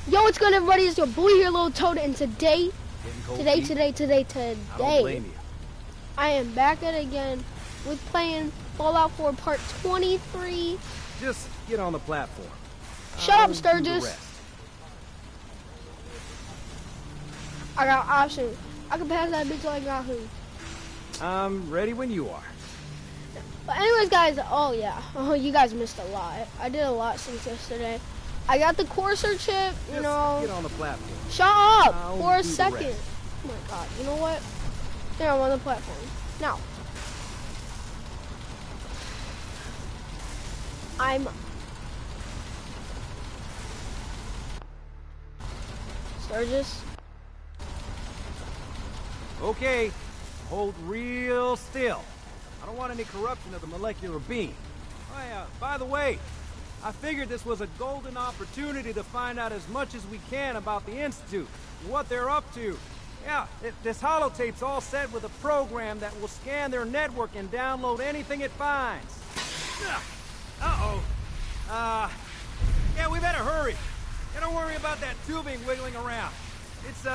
Yo, what's good, everybody? It's your boy here, Little Toad, and today, I don't blame you. I am back at it again with playing Fallout 4 Part 23. Just get on the platform. Shut up, Sturgis. I got options. I can pass that bitch like Yahoo. I'm ready when you are. But anyways, guys, you guys missed a lot. I did a lot since yesterday. I got the Corsair chip, you know. Get on the platform. Shut up for a second. Oh my god, you know what? Here, I'm on the platform. Now. I'm... Sturgis? Okay, hold real still. I don't want any corruption of the molecular beam. Oh yeah, by the way, I figured this was a golden opportunity to find out as much as we can about the Institute, and what they're up to. Yeah, this holotape's all set with a program that will scan their network and download anything it finds. Yeah, we better hurry. And don't worry about that tubing wiggling around. It's,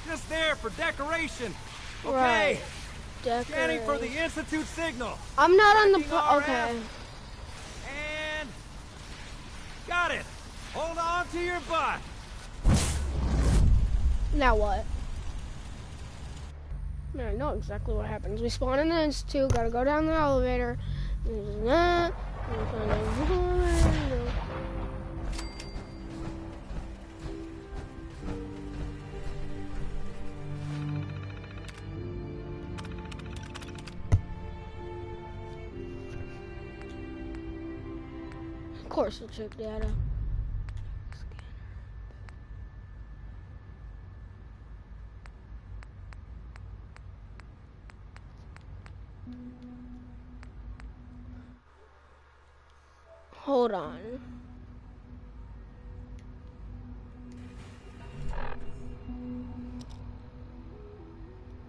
just there for decoration. Okay. Right. Scanning for the Institute signal. I'm not on the... Okay. And... got it. Hold on to your butt. Now what? I know exactly what happens. We spawn in the Institute, gotta go down the elevator. Of course, we'll check data. Hold on.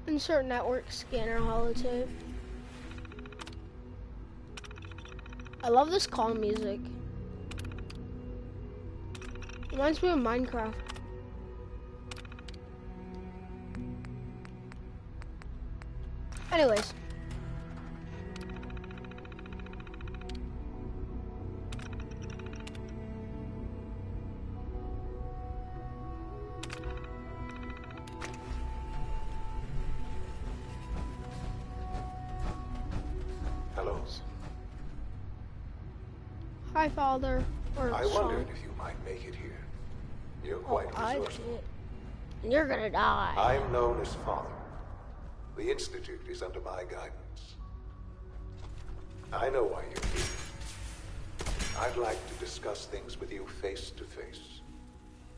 Insert network scanner holotape. I love this calm music. Reminds me of Minecraft. Anyways. Hello. Hi, Father. I wondered if you might make it here. You're quite resourceful. You're gonna die. I'm known as Father. The Institute is under my guidance. I know why you're here. I'd like to discuss things with you face to face.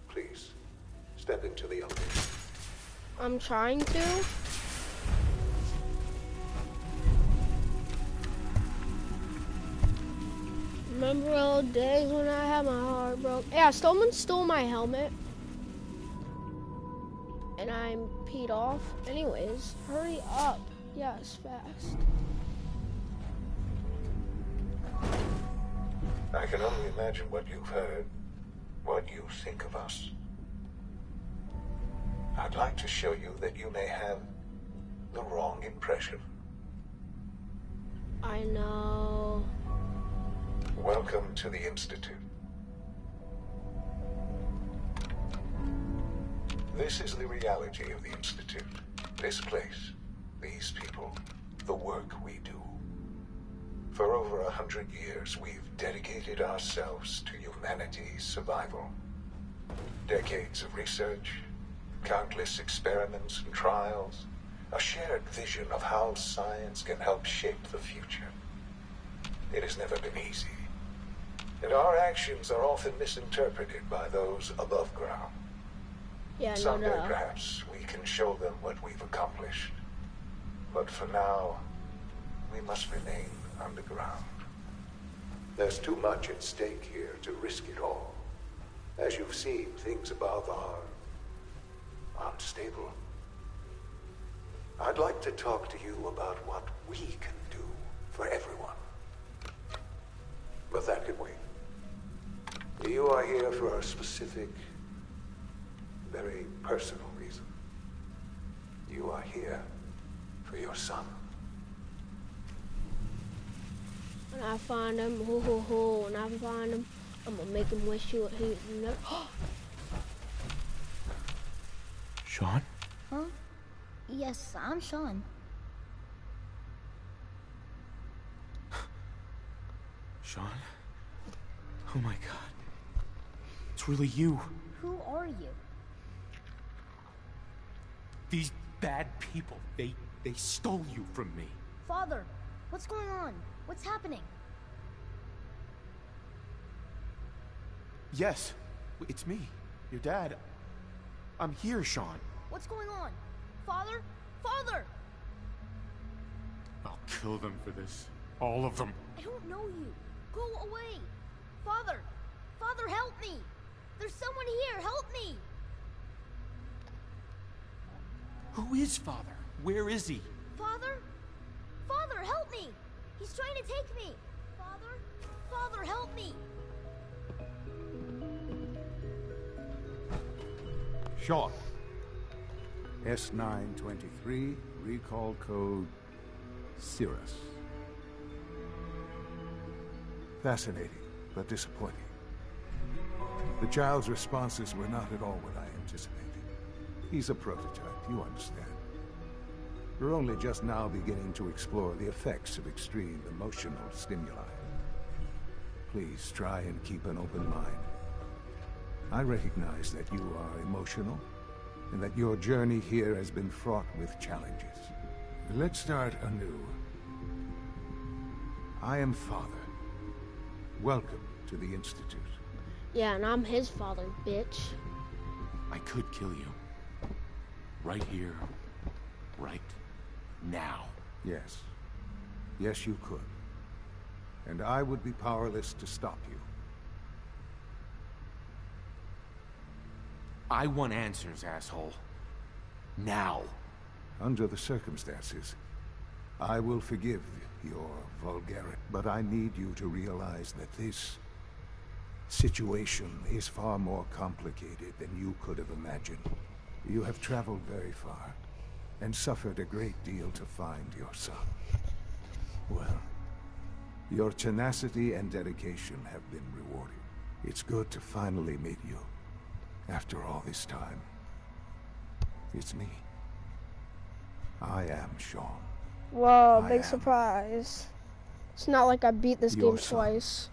Please, step into the elevator. I'm trying to. Remember old days when I had my heart broke? Yeah, someone stole my helmet. And I'm peed off. Anyways, hurry up. Yes, fast. I can only imagine what you've heard, what you think of us. I'd like to show you that you may have the wrong impression. I know. Welcome to the Institute. This is the reality of the Institute. This place, these people, the work we do. For over 100 years, we've dedicated ourselves to humanity's survival. Decades of research, countless experiments and trials, a shared vision of how science can help shape the future. It has never been easy. And our actions are often misinterpreted by those above ground. Yeah, Someday, perhaps, we can show them what we've accomplished. But for now, we must remain underground. There's too much at stake here to risk it all. As you've seen, things above are unstable. I'd like to talk to you about what we can do for everyone. But that can wait. You are here for a specific very personal reason. You are here for your son. When I find him, ho ho ho, when I find him, I'm gonna make him wish he never. Sean? Huh? Yes, I'm Sean. Sean? Oh my god. It's really you. Who are you? These bad people, they stole you from me. Father, what's going on? What's happening? Yes, it's me, your dad. I'm here, Sean. What's going on? Father? Father! I'll kill them for this. All of them. I don't know you. Go away. Father! Father, help me! There's someone here, help me! Who is Father? Where is he? Father? Father, help me! He's trying to take me! Father? Father, help me! Sean. S923, recall code Cirrus. Fascinating, but disappointing. The child's responses were not at all what I anticipated. He's a prototype, you understand. We're only just now beginning to explore the effects of extreme emotional stimuli. Please try and keep an open mind. I recognize that you are emotional, and that your journey here has been fraught with challenges. Let's start anew. I am Father. Welcome to the Institute. Yeah, and I'm his father, bitch. I could kill you. Right here. Right now. Yes. Yes, you could. And I would be powerless to stop you. I want answers, asshole. Now. Under the circumstances, I will forgive your vulgarity, but I need you to realize that this situation is far more complicated than you could have imagined. You have traveled very far, and suffered a great deal to find your son. Well, your tenacity and dedication have been rewarded. It's good to finally meet you, after all this time. It's me. I am Sean. Whoa, I big am surprise. It's not like I beat this your game son. twice.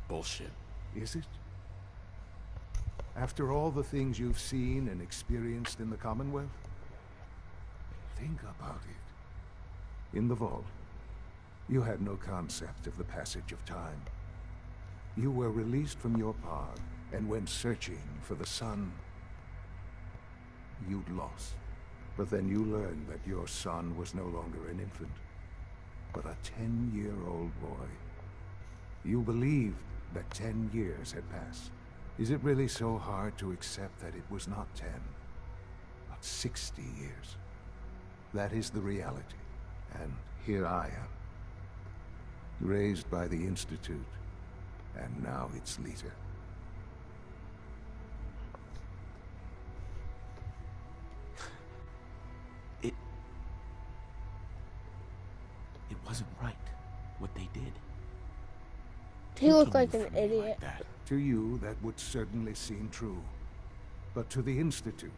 Bullshit. Is it? After all the things you've seen and experienced in the Commonwealth? Think about it. In the vault, you had no concept of the passage of time. You were released from your pod and went searching for the sun you'd lost. But then you learned that your son was no longer an infant, but a 10-year-old boy. You believed that 10 years had passed. Is it really so hard to accept that it was not 10, but 60 years? That is the reality. And here I am, raised by the Institute, and now its leader. It wasn't right, what they did. He looked Taking like you an from me idiot. like that. To you, that would certainly seem true. But to the Institute,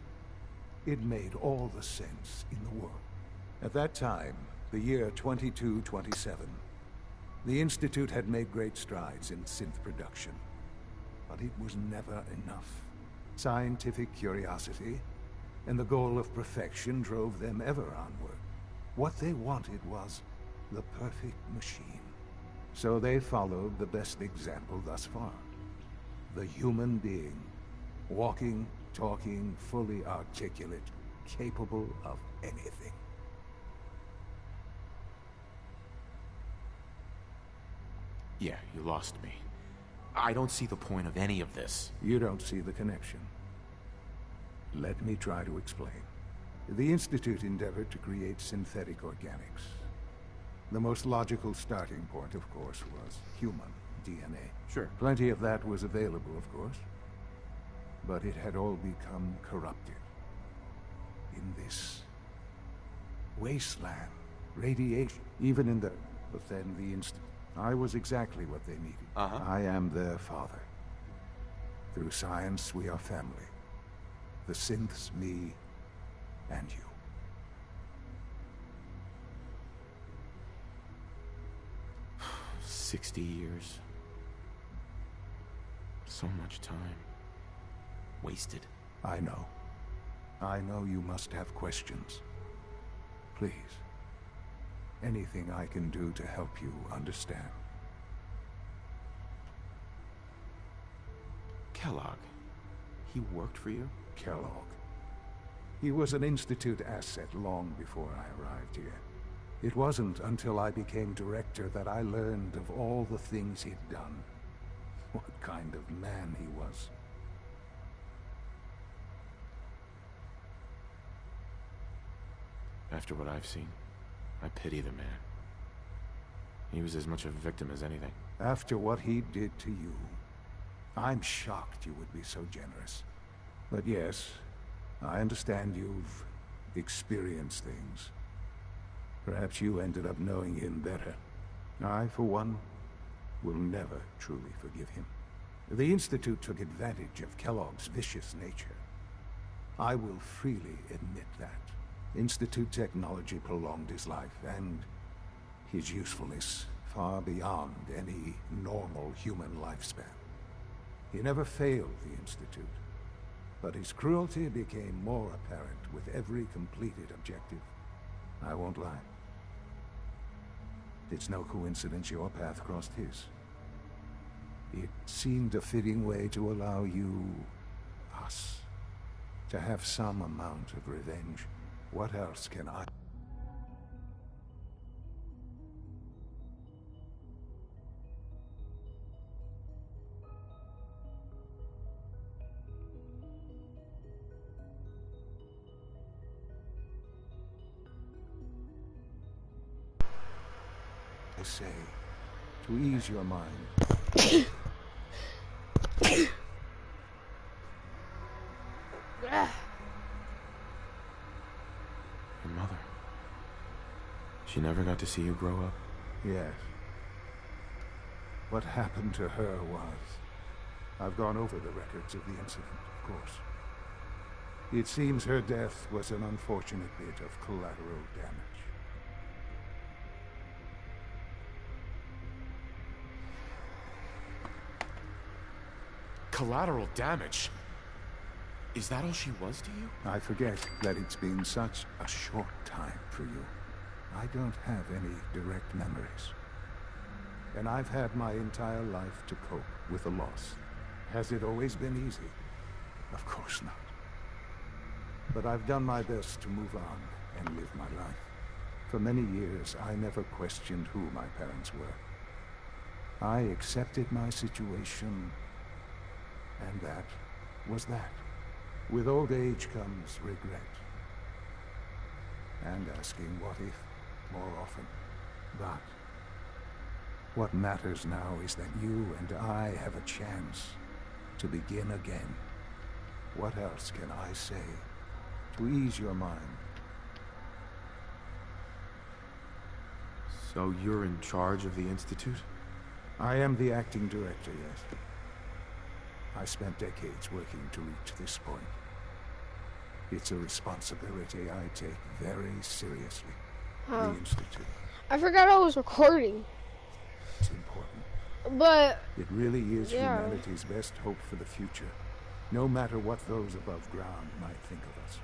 it made all the sense in the world. At that time, the year 2227, the Institute had made great strides in synth production. But it was never enough. Scientific curiosity and the goal of perfection drove them ever onward. What they wanted was the perfect machine. So they followed the best example thus far. The human being. Walking, talking, fully articulate, capable of anything. Yeah, you lost me. I don't see the point of any of this. You don't see the connection. Let me try to explain. The Institute endeavored to create synthetic organics. The most logical starting point, of course, was human. DNA. Sure. Plenty of that was available, of course. But it had all become corrupted. In this wasteland, radiation, even in the... But then the instant... I was exactly what they needed. I am their father. Through science, we are family. The synths, me, and you. 60 years. So much time. Wasted. I know. I know you must have questions. Please. Anything I can do to help you understand. Kellogg. He worked for you? Kellogg. He was an Institute asset long before I arrived here. It wasn't until I became director that I learned of all the things he'd done. What kind of man he was. After what I've seen, I pity the man. He was as much a victim as anything. After what he did to you, I'm shocked you would be so generous. But yes, I understand you've experienced things. Perhaps you ended up knowing him better. I, for one, will never truly forgive him. The Institute took advantage of Kellogg's vicious nature. I will freely admit that. Institute technology prolonged his life, and his usefulness far beyond any normal human lifespan. He never failed the Institute, but his cruelty became more apparent with every completed objective. I won't lie. It's no coincidence your path crossed his. It seemed a fitting way to allow you, us, to have some amount of revenge. What else can I... I say, to ease your mind. Your mother. She never got to see you grow up? Yes. What happened to her was... I've gone over the records of the incident, of course. It seems her death was an unfortunate bit of collateral damage. Collateral damage? Is that all she was to you? I forget that it's been such a short time for you. I don't have any direct memories. And I've had my entire life to cope with the loss. Has it always been easy? Of course not. But I've done my best to move on and live my life. For many years, I never questioned who my parents were. I accepted my situation, and that was that. With old age comes regret. And asking what if more often. But what matters now is that you and I have a chance to begin again. What else can I say to ease your mind? So you're in charge of the Institute? I am the acting director, yes. I spent decades working to reach this point. It's a responsibility I take very seriously. The Institute. I forgot I was recording. It's important. But It really is humanity's best hope for the future, no matter what those above ground might think of us.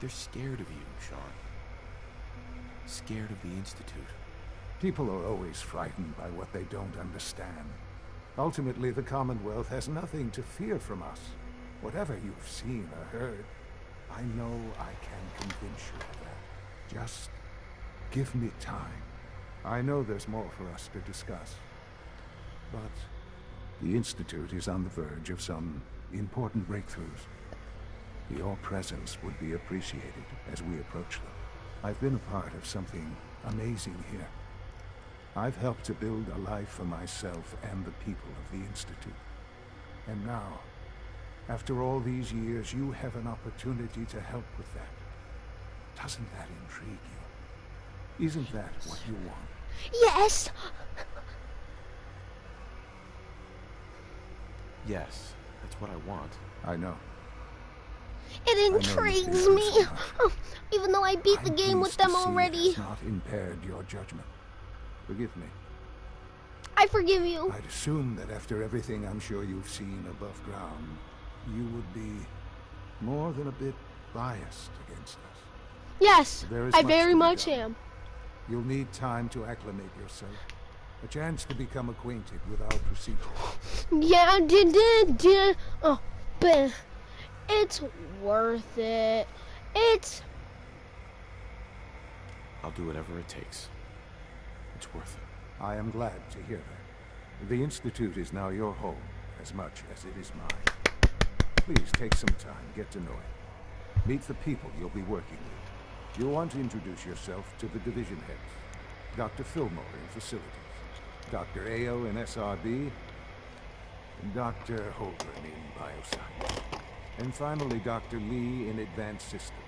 They're scared of you, Sean. Scared of the Institute. People are always frightened by what they don't understand. Ultimately, the Commonwealth has nothing to fear from us. Whatever you've seen or heard, I know I can convince you of that. Just give me time. I know there's more for us to discuss. But the Institute is on the verge of some important breakthroughs. Your presence would be appreciated as we approach them. I've been a part of something amazing here. I've helped to build a life for myself and the people of the Institute. And now, after all these years, you have an opportunity to help with that. Doesn't that intrigue you? Isn't that what you want? Yes! Yes, that's what I want. I know. It intrigues me. Even though I beat the game with them already. It has not impaired your judgment. Forgive me. I forgive you. I'd assume that after everything I'm sure you've seen above ground, you would be more than a bit biased against us. Yes, I very much done. am. You'll need time to acclimate yourself. A chance to become acquainted with our procedure. Yeah, oh, but it's worth it. I'll do whatever it takes. It's worth it. I am glad to hear that. The Institute is now your home, as much as it is mine. Please take some time, get to know it. Meet the people you'll be working with. You'll want to introduce yourself to the division heads. Dr. Fillmore in facilities, Dr. Ayo in SRB, and Dr. Holgren in bioscience. And finally, Dr. Lee in advanced systems.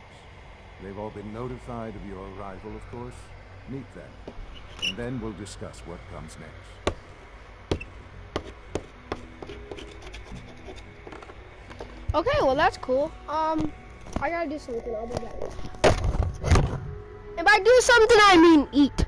They've all been notified of your arrival, of course. Meet them, and then we'll discuss what comes next. Okay, well that's cool. I gotta do something. I'll be back. If I do something, I mean eat.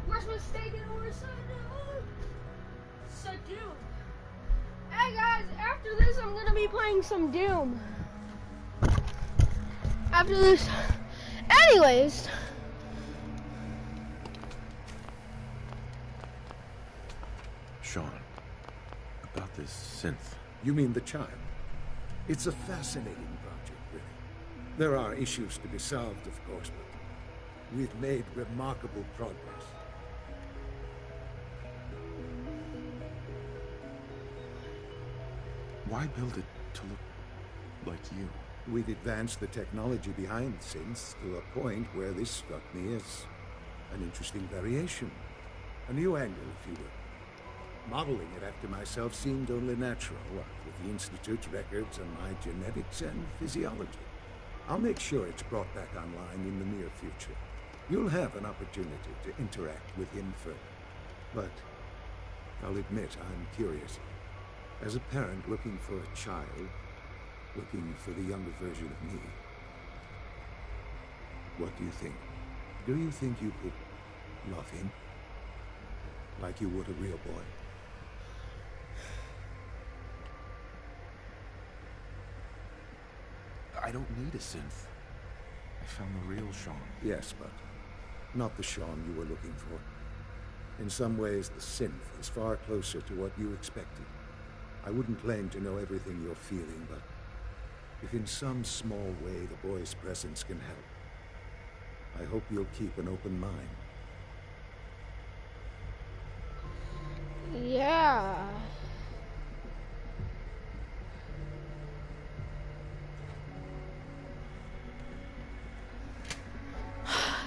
Where's my steak and where's Doom? Hey guys, after this I'm gonna be playing some Doom. After this. Anyways. Sean, about this synth. You mean the child? It's a fascinating project, really. There are issues to be solved, of course, but we've made remarkable progress. Why build it to look like you? We've advanced the technology behind synths to a point where this struck me as an interesting variation. A new angle, if you will. Modeling it after myself seemed only natural, what with the Institute's records and my genetics and physiology. I'll make sure it's brought back online in the near future. You'll have an opportunity to interact with him further. But I'll admit I'm curious. As a parent looking for a child, looking for the younger version of me, what do you think? Do you think you could love him like you would a real boy? I don't need a synth. I found the real Sean. Yes, but not the Sean you were looking for. In some ways, the synth is far closer to what you expected. I wouldn't claim to know everything you're feeling, but if in some small way the boy's presence can help, I hope you'll keep an open mind. Yeah.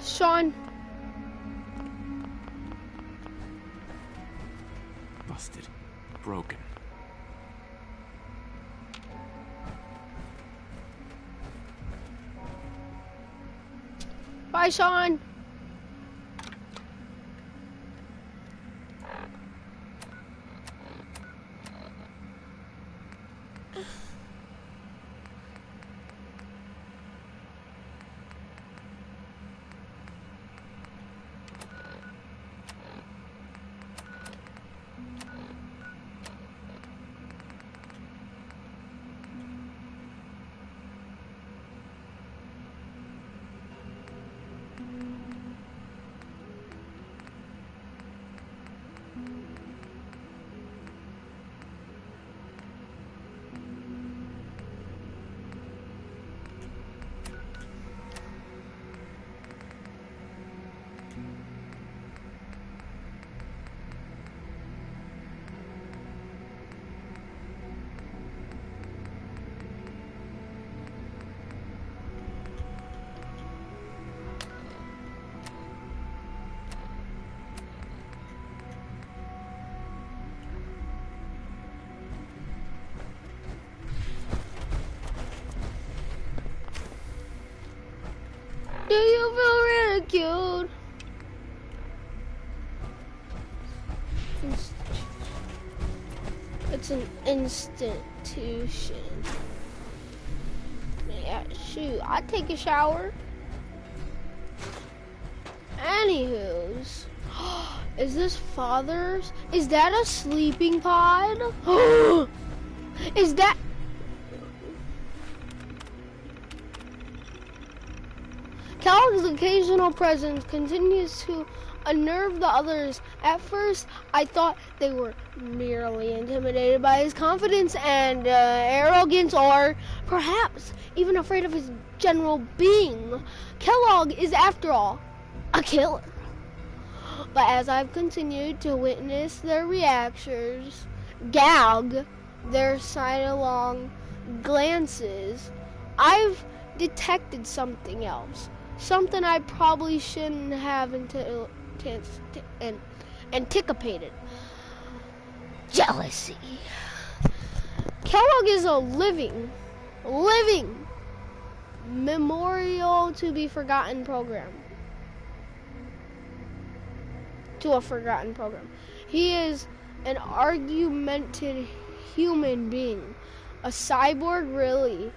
Sean. Busted. Broken. Bye, Sean. Do you feel ridiculed? It's an institution. Yeah, shoot, I take a shower. Anywho's, is this father's? Is that a sleeping pod? Is that? Kellogg's occasional presence continues to unnerve the others. At first, I thought they were merely intimidated by his confidence and arrogance, or perhaps even afraid of his general being. Kellogg is, after all, a killer. But as I've continued to witness their reactions, gag their sidelong glances, I've detected something else. Something I probably shouldn't have anticipated. Jealousy. Kellogg is a living memorial to be forgotten program. To a forgotten program. He is an argumentative human being. A cyborg, really.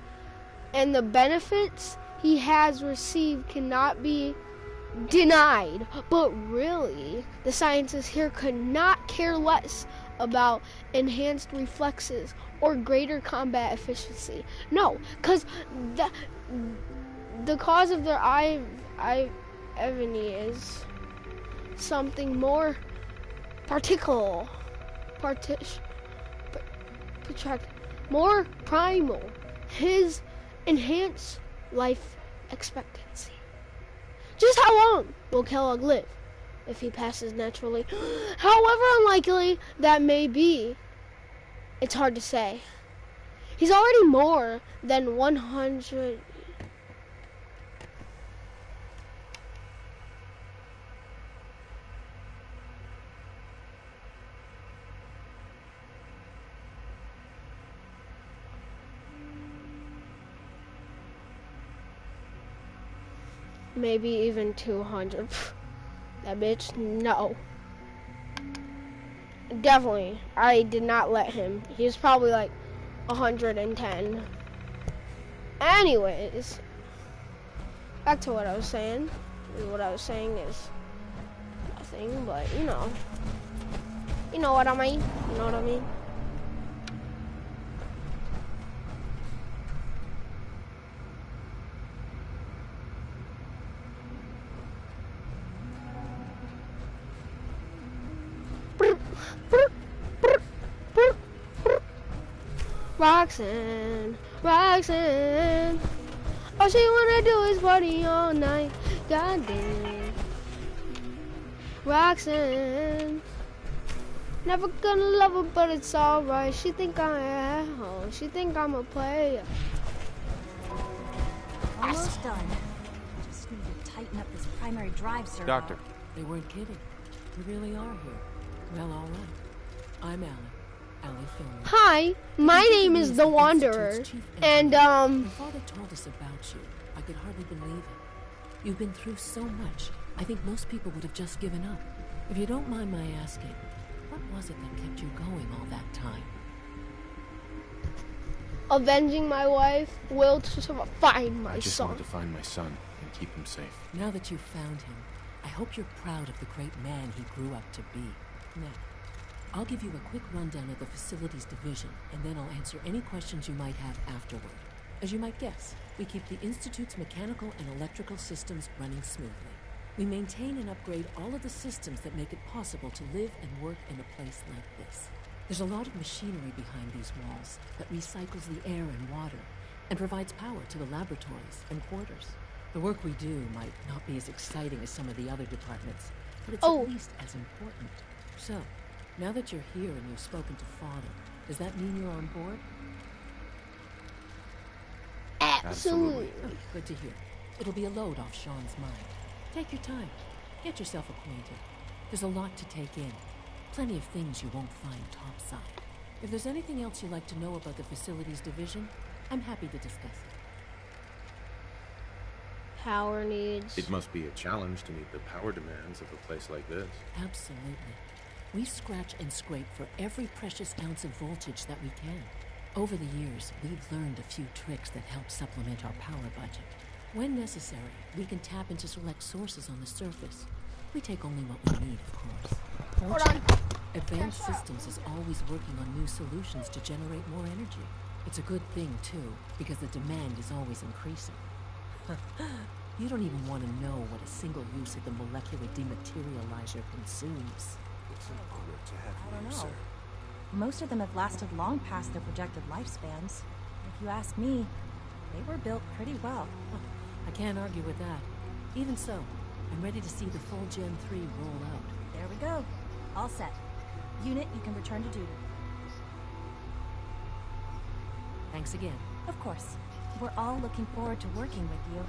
And the benefits he has received cannot be denied. But really, the scientists here could not care less about enhanced reflexes or greater combat efficiency. No, because the cause of their agony is something more more primal. His enhanced life expectancy. Just how long will Kellogg live if he passes naturally? However unlikely that may be, it's hard to say. He's already more than 100. Maybe even 200. That bitch, no. Definitely, I did not let him. He was probably like 110. Anyways, back to what I was saying. What I was saying is nothing, but you know what I mean. You know what I mean. Roxanne, all she wanna do is party all night. Goddamn, Roxanne, never gonna love her, but it's alright. She think I'm an asshole. She think I'm a player. Almost done. Just need to tighten up this primary drive servo. Doctor. They weren't kidding. We really are here. Well, all right. I'm Allie. Allie Filmer. Hi, my name is The Wanderer, and My father told us about you. I could hardly believe it. You've been through so much. I think most people would have just given up. If you don't mind my asking, what was it that kept you going all that time? Avenging my wife, will to find my I just son. wanted to find my son and keep him safe. Now that you've found him, I hope you're proud of the great man he grew up to be. Now, I'll give you a quick rundown of the facilities division, and then I'll answer any questions you might have afterward. As you might guess, we keep the Institute's mechanical and electrical systems running smoothly. We maintain and upgrade all of the systems that make it possible to live and work in a place like this. There's a lot of machinery behind these walls that recycles the air and water and provides power to the laboratories and quarters. The work we do might not be as exciting as some of the other departments, but it's at least as important. So, now that you're here and you've spoken to Father, does that mean you're on board? Absolutely. Oh, good to hear. It'll be a load off Sean's mind. Take your time. Get yourself acquainted. There's a lot to take in. Plenty of things you won't find topside. If there's anything else you'd like to know about the facilities division, I'm happy to discuss it. Power needs. It must be a challenge to meet the power demands of a place like this. Absolutely. We scratch and scrape for every precious ounce of voltage that we can. Over the years, we've learned a few tricks that help supplement our power budget. When necessary, we can tap into select sources on the surface. We take only what we need, of course. Fortunately, Advanced Systems is always working on new solutions to generate more energy. It's a good thing, too, because the demand is always increasing. You don't even want to know what a single use of the molecular dematerializer consumes. It's an honor to have I don't you, know. sir. Most of them have lasted long past their projected lifespans. If you ask me, they were built pretty well. I can't argue with that. Even so, I'm ready to see the full Gen 3 roll out. There we go. All set. Unit, you can return to duty. Thanks again. Of course. We're all looking forward to working with you.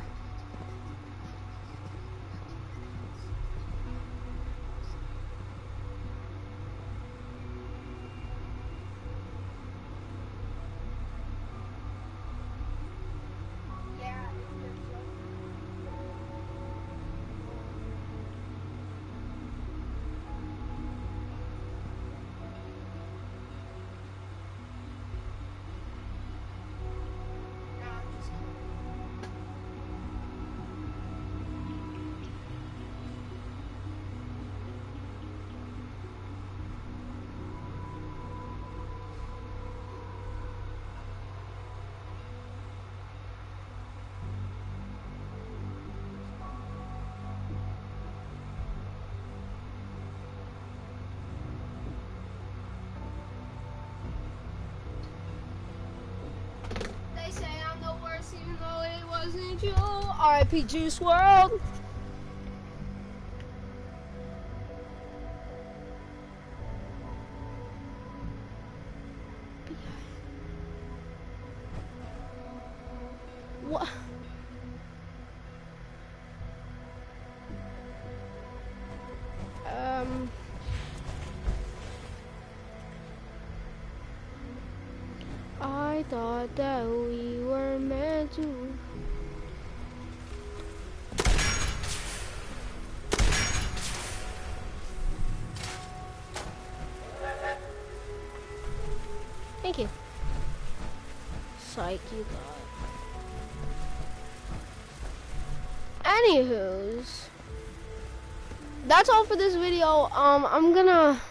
They say I'm the worst, even though it wasn't you. R.I.P. Juice WRLD. What? I thought that we were meant to. Thank you. Psych, you got. Anywho's, that's all for this video. I'm gonna